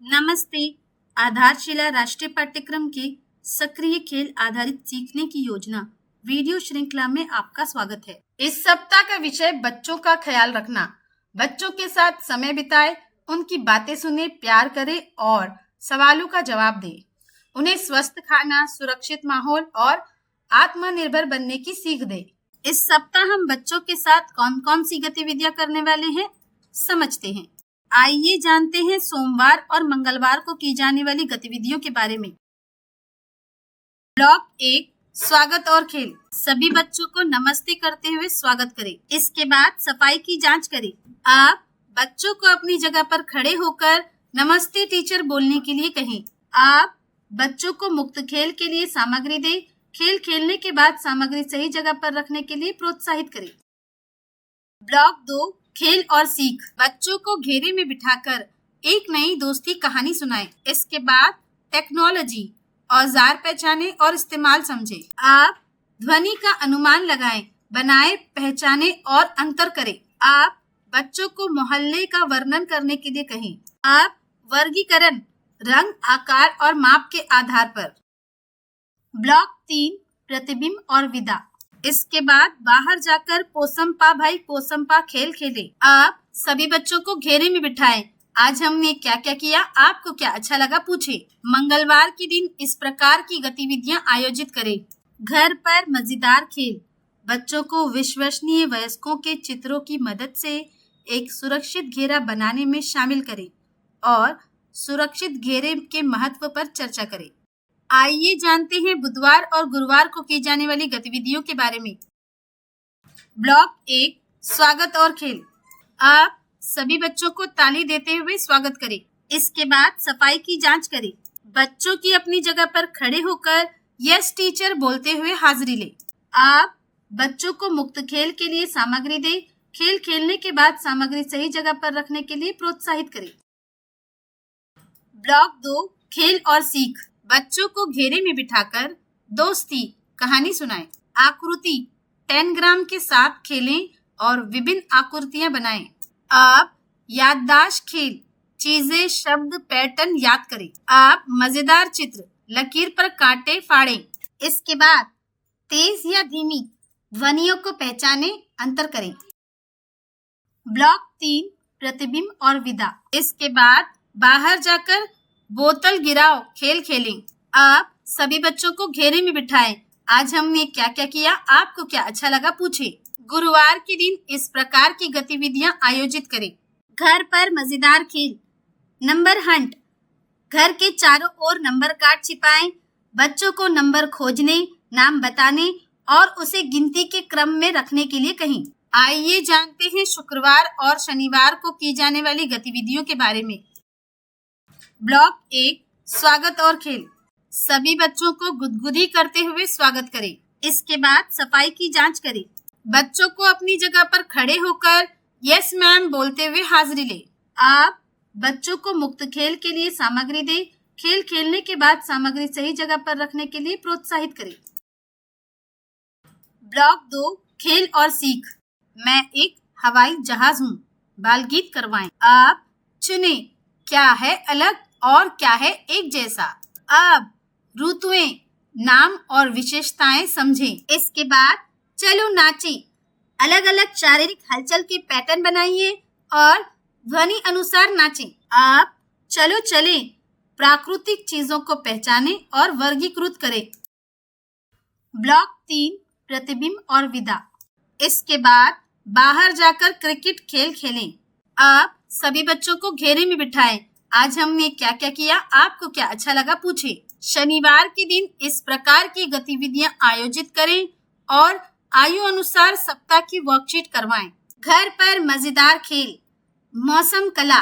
नमस्ते। आधारशिला राष्ट्रीय पाठ्यक्रम के सक्रिय खेल आधारित सीखने की योजना वीडियो श्रृंखला में आपका स्वागत है। इस सप्ताह का विषय बच्चों का ख्याल रखना। बच्चों के साथ समय बिताए, उनकी बातें सुने, प्यार करें और सवालों का जवाब दें। उन्हें स्वस्थ खाना, सुरक्षित माहौल और आत्मनिर्भर बनने की सीख दें। इस सप्ताह हम बच्चों के साथ कौन कौन सी गतिविधियां करने वाले हैं, समझते हैं। आइए जानते हैं सोमवार और मंगलवार को की जाने वाली गतिविधियों के बारे में। ब्लॉक 1 स्वागत और खेल। सभी बच्चों को नमस्ते करते हुए स्वागत करें। इसके बाद सफाई की जांच करें। आप बच्चों को अपनी जगह पर खड़े होकर नमस्ते टीचर बोलने के लिए कहें। आप बच्चों को मुक्त खेल के लिए सामग्री दें। खेल खेलने के बाद सामग्री सही जगह पर रखने के लिए प्रोत्साहित करें। ब्लॉक 2 खेल और सीख। बच्चों को घेरे में बिठाकर एक नई दोस्ती कहानी सुनाएं। इसके बाद टेक्नोलॉजी, औजार पहचाने और इस्तेमाल समझें। आप ध्वनि का अनुमान लगाएं, बनाए, पहचाने और अंतर करें। आप बच्चों को मोहल्ले का वर्णन करने के लिए कहें। आप वर्गीकरण, रंग, आकार और माप के आधार पर। ब्लॉक 3 प्रतिबिंब और विदा। इसके बाद बाहर जाकर पोसमपा भाई पोसमपा खेल खेले। आप सभी बच्चों को घेरे में बिठाएं। आज हमने क्या क्या किया, आपको क्या अच्छा लगा पूछे। मंगलवार के दिन इस प्रकार की गतिविधियां आयोजित करें। घर पर मजेदार खेल। बच्चों को विश्वसनीय वयस्कों के चित्रों की मदद से एक सुरक्षित घेरा बनाने में शामिल करें और सुरक्षित घेरे के महत्व पर चर्चा करें। आइए जानते हैं बुधवार और गुरुवार को की जाने वाली गतिविधियों के बारे में। ब्लॉक 1 स्वागत और खेल। आप सभी बच्चों को ताली देते हुए स्वागत करें। इसके बाद सफाई की जांच करें। बच्चों की अपनी जगह पर खड़े होकर यस टीचर बोलते हुए हाजिरी लें। आप बच्चों को मुक्त खेल के लिए सामग्री दें। खेल खेलने के बाद सामग्री सही जगह पर रखने के लिए प्रोत्साहित करें। ब्लॉक 2 खेल और सीख। बच्चों को घेरे में बिठाकर दोस्ती कहानी सुनाएं। आकृति 10 ग्राम के साथ खेलें और विभिन्न आकृतियां बनाएं। आप याददाश्त खेल, चीजें, शब्द, पैटर्न याद करें। आप मजेदार चित्र, लकीर पर कांटे फाड़ें। इसके बाद तेज या धीमी ध्वनियों को पहचाने, अंतर करें। ब्लॉक 3 प्रतिबिंब और विदा। इसके बाद बाहर जाकर बोतल गिराओ खेल खेलें। आप सभी बच्चों को घेरे में बिठाएं। आज हमने क्या क्या किया, आपको क्या अच्छा लगा पूछे। गुरुवार के दिन इस प्रकार की गतिविधियां आयोजित करें। घर पर मजेदार खेल, नंबर हंट। घर के चारों ओर नंबर कार्ड छिपाएं। बच्चों को नंबर खोजने, नाम बताने और उसे गिनती के क्रम में रखने के लिए कहें। आइए जानते हैं शुक्रवार और शनिवार को की जाने वाली गतिविधियों के बारे में। ब्लॉक 1 स्वागत और खेल। सभी बच्चों को गुदगुदी करते हुए स्वागत करें। इसके बाद सफाई की जांच करें। बच्चों को अपनी जगह पर खड़े होकर यस मैम बोलते हुए हाजिरी लें। आप बच्चों को मुक्त खेल के लिए सामग्री दें। खेल खेलने के बाद सामग्री सही जगह पर रखने के लिए प्रोत्साहित करें। ब्लॉक 2 खेल और सीख। मैं एक हवाई जहाज हूँ, बाल गीत करवाएं। आप चुने क्या है अलग और क्या है एक जैसा। अब ऋतुएं, नाम और विशेषताएं समझें। इसके बाद चलो नाचें। अलग अलग शारीरिक हलचल के पैटर्न बनाइए और ध्वनि अनुसार नाचें। आप चलो चलें प्राकृतिक चीजों को पहचानें और वर्गीकृत करें। ब्लॉक 3 प्रतिबिंब और विदा। इसके बाद बाहर जाकर क्रिकेट खेल खेलें। आप सभी बच्चों को घेरे में बिठाएं। आज हमने क्या क्या किया, आपको क्या अच्छा लगा पूछे। शनिवार के दिन इस प्रकार की गतिविधियां आयोजित करें और आयु अनुसार सप्ताह की वर्कशीट करवाएं। घर पर मजेदार खेल, मौसम कला।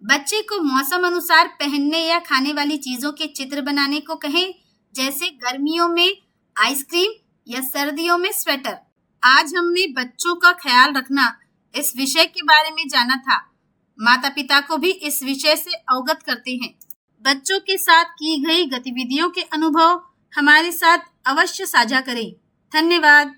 बच्चे को मौसम अनुसार पहनने या खाने वाली चीजों के चित्र बनाने को कहें, जैसे गर्मियों में आइसक्रीम या सर्दियों में स्वेटर। आज हमने बच्चों का ख्याल रखना इस विषय के बारे में जाना था। माता पिता को भी इस विषय से अवगत करते हैं। बच्चों के साथ की गई गतिविधियों के अनुभव हमारे साथ अवश्य साझा करें। धन्यवाद।